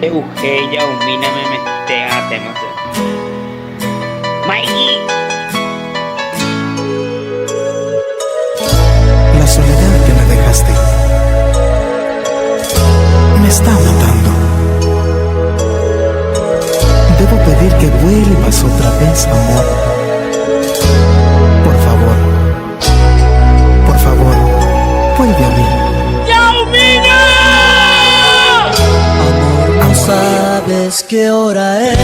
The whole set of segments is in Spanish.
Eugeia, humíname, me temas. Mikey. La soledad que me dejaste me está matando. Debo pedir que vuelvas otra vez, amor. Por favor, vuelve a mí. Amor, no sabes qué hora es.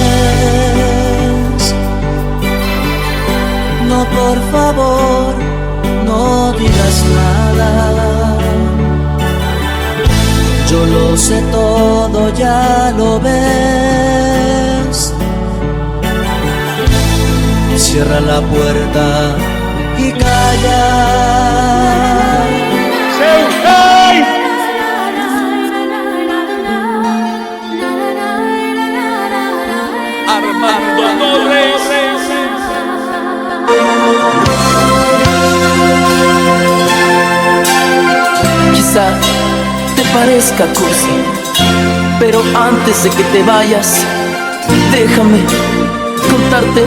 No, por favor, no digas nada. Yo lo sé todo, ya lo ves. Cierra la puerta y calla. Armando Torres. Quizá te parezca cursi, pero antes de que te vayas, déjame contarte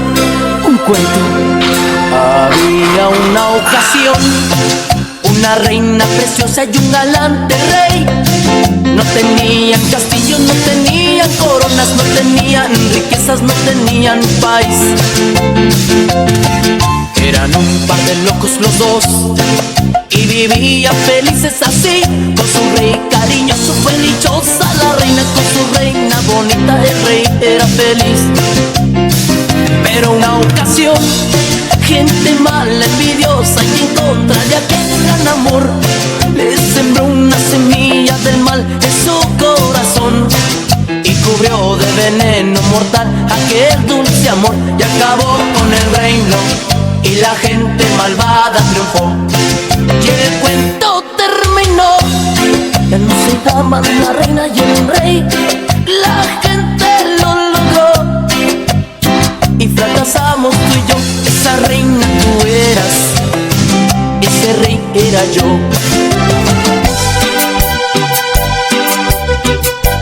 un cuento. Había una ocasión, una reina preciosa y un galante rey. No tenían castillos, no tenían coronas, no tenían riquezas, no tenían país. Eran un par de locos los dos y vivían felices así, con su rey cariñoso, fue dichosa la reina con su reina bonita, el rey era feliz. Pero una ocasión, gente mala, envidiosa y en contra de aquel gran amor, le sembró una semilla del mal en su corazón y cubrió de veneno mortal aquel dulce amor, y acabó con el reino y la gente malvada triunfó. Y el cuento terminó, ya no se llaman la reina y el rey, la gente lo logró y fracasamos tú y yo. Esa reina tú eras, ese rey era yo.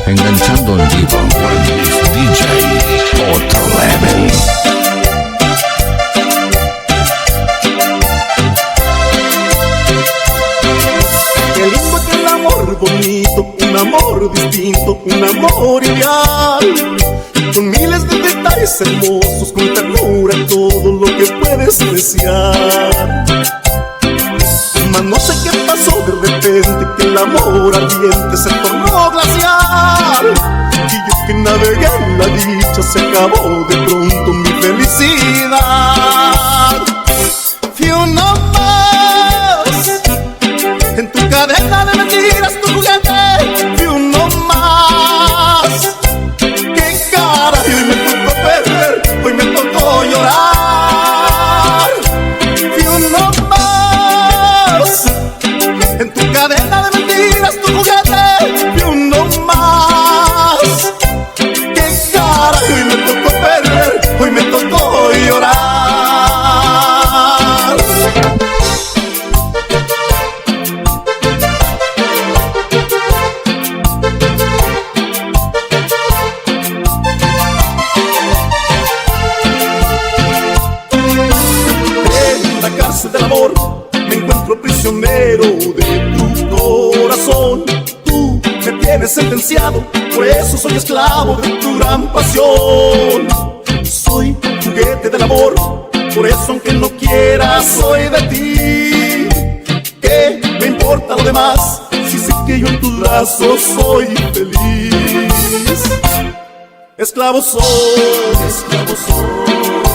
Enganchando en vivo, DJ Otro Level. Qué lindo que el amor bonito, un amor distinto, un amor ideal, con miles de detalles hermosos, con ternura todo lo que puedes desear. Mas no sé qué pasó de repente, que el amor ardiente se tornó glacial, y yo que navegué en la dicha, se acabó de pronto mi felicidad. Fui uno más en tu cadena de mentiras, tu juguete. Fui uno más. Qué cara, y hoy me tocó perder, hoy me tocó llorar. Fui uno más en tu cadena de mentiras, tu juguete. Fui uno más. Qué cara, y hoy me tocó perder, hoy me tocó llorar. Del amor me encuentro prisionero de tu corazón. Tú me tienes sentenciado, por eso soy esclavo de tu gran pasión. Soy juguete del amor, por eso aunque no quiera soy de ti. ¿Qué me importa lo demás si sé que yo en tus brazos soy feliz? Esclavo soy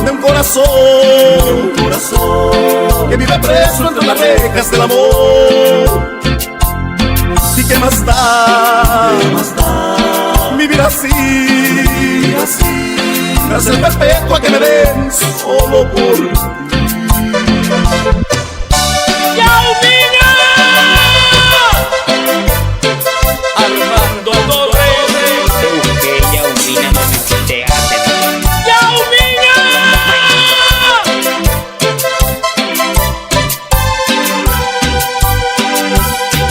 de un corazón que vive preso entre las rejas del amor. ¿Y qué más da vivir así? Cárcel perpetua que me den solo por ti. Armando Torres. Eugeia, humíname, me temas.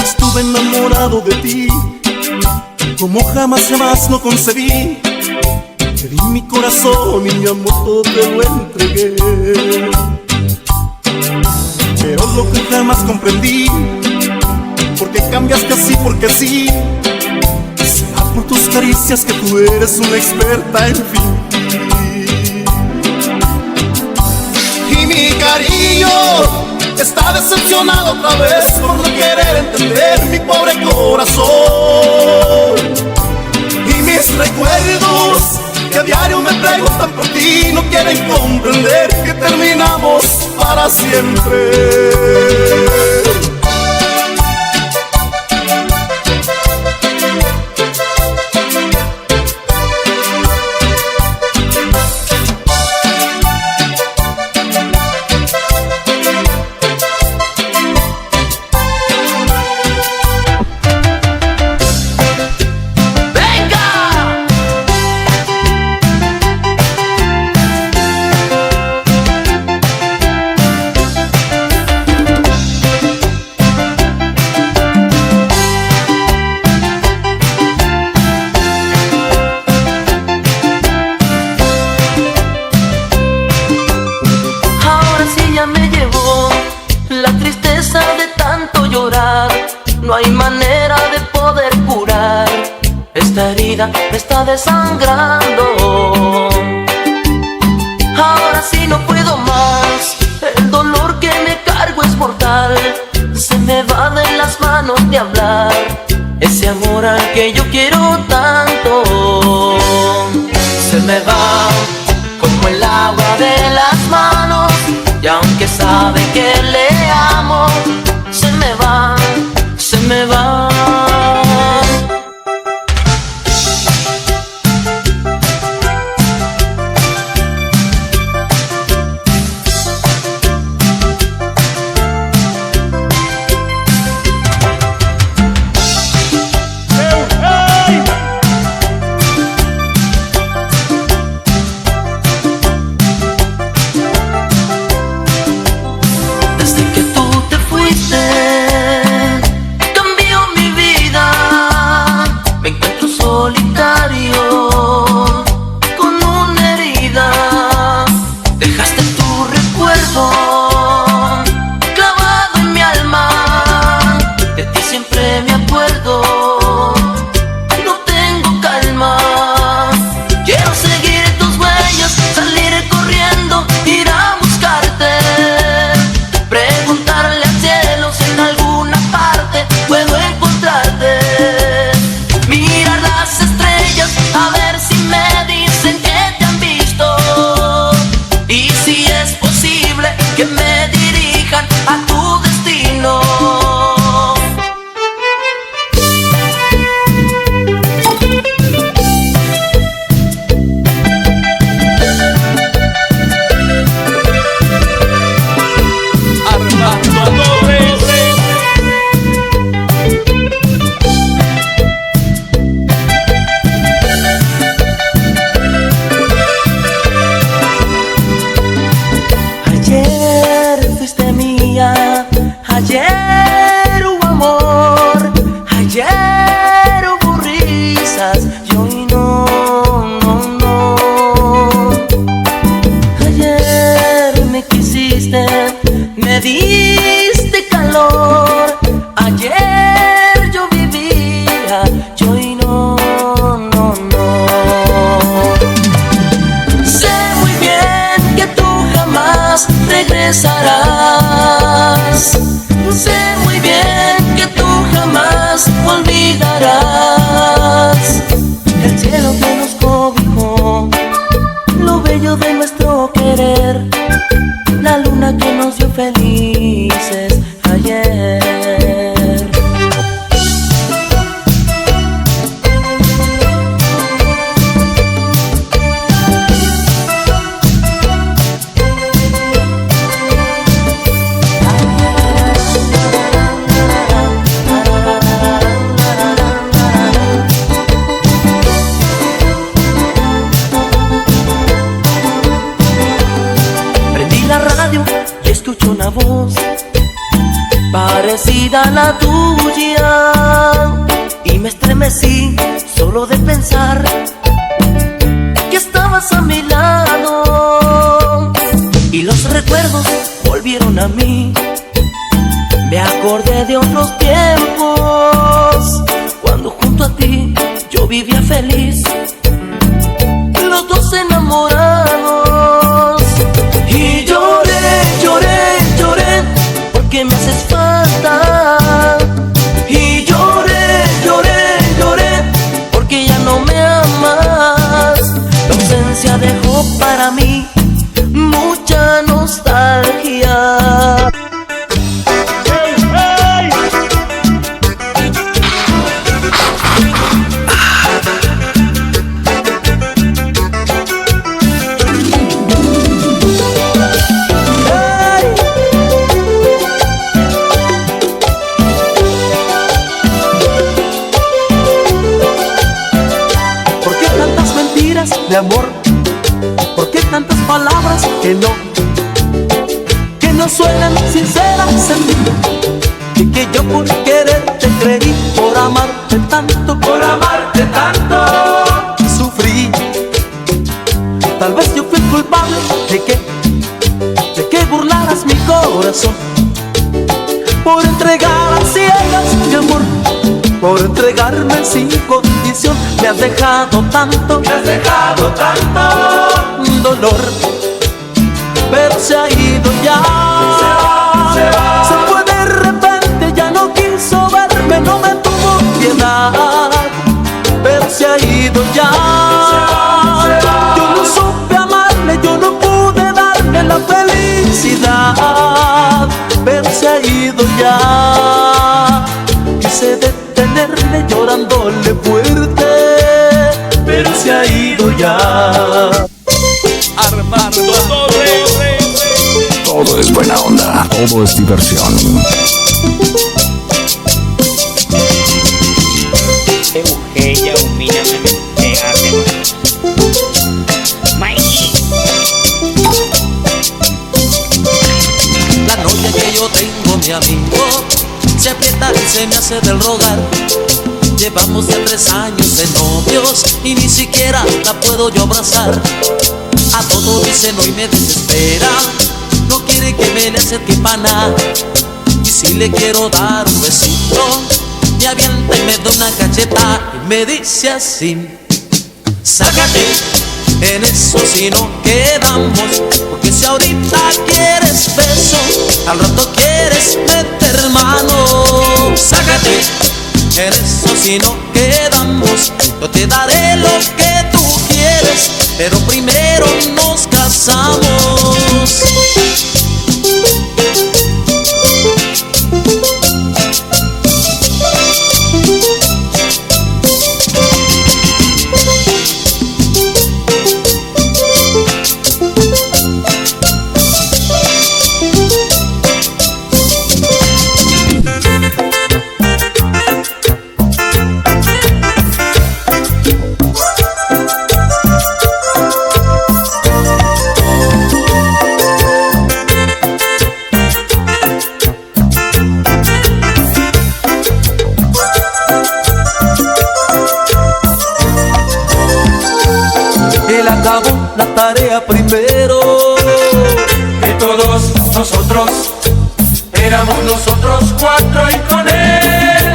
Estuve enamorado de ti como jamás no concebí. Te di mi corazón y mi amor te lo entregué. Pero lo que jamás comprendí, ¿por qué cambiaste así? Porque sí. Será por tus caricias que tú eres una experta en fingir. Y mi cariño está decepcionado otra vez por no querer entender mi pobre corazón. Y mis recuerdos que a diario me preguntan por ti no quieren comprender que terminamos para siempre. No hay manera de poder curar esta herida, me está desangrando. Ahora sí no puedo más, el dolor que me cargo es mortal. Se me va de las manos de hablar ese amor al que yo quiero tanto. Se me va como el agua de las manos, y aunque sabe que le amo, se me va, se me va. Desde que tú te fuiste, cambió mi vida. Me encuentro solitario, con una herida. Dejaste tu recuerdo clavado en mi alma. De ti siempre me acuerdo. No tengo calma. Quiero seguir tus huellas, salir corriendo, ir a buscarte. Preguntarle al cielo si en alguna parte puedo encontrarte. Mirar las estrellas a ver si me dicen que te han visto. Y si es posible que me dirijan a tu destino. Armando Torres. Ayer fuiste mía, ayer hubo amor, ayer hubo risas, y hoy no, no, no. Ayer me quisiste, me diste calor, ayer yo vivía, y hoy no, no, no. Sé muy bien que tú jamás regresarás. Sé muy bien que tú jamás olvidarás el cielo que nos cobijó, lo bello de nuestro querer, la luna que nos dio felices ayer. Prendí la radio y escucho una voz parecida a la tuya, y y me estremecí solo de pensar que estabas a mi lado. Y los recuerdos volvieron a mí. Me acordé de otros tiempos, cuando junto a ti yo vivía feliz, los dos enamorados. Y lloré, lloré, lloré, porque me haces falta. Y lloré, lloré, lloré, porque ya no me amas. La ausencia dejó para mí mucha nostalgia. De amor, ¿por qué tantas palabras que no suenan sinceras en mí? Y que yo por quererte creí, por amarte tanto, sufrí. Tal vez yo fui culpable de que burlaras mi corazón, por entregar a ciegas mi amor, por entregarme sin condición. Me has dejado tanto dolor, pero se ha ido ya. Se fue de repente, ya no quiso verme, no me tuvo piedad, pero se ha ido ya. Yo no supe amarle, yo no pude darle la felicidad, pero se ha ido ya. Quise detenerle llorándole fuerte, pero se ha ido ya. Armando Torres. Todo es buena onda, todo es diversión. Eugenia, humíllame, pégate. Mikey. La novia que yo tengo, mi amigo, se aprieta y se me hace del rogar. Llevamos ya 3 años de novios y ni siquiera la puedo yo abrazar. A todo dice no y me desespera, no quiere que me le acerque pa' nada. Y si le quiero dar un besito, me avienta y me da una cacheta y me dice así: sácate, en eso si no quedamos, porque si ahorita quieres beso, al rato quieres meter mano. Sácate, en eso si no quedamos, yo te daré lo que tú quieres, pero primero nos casamos. La tarea primero, que todos nosotros éramos nosotros 4 y con él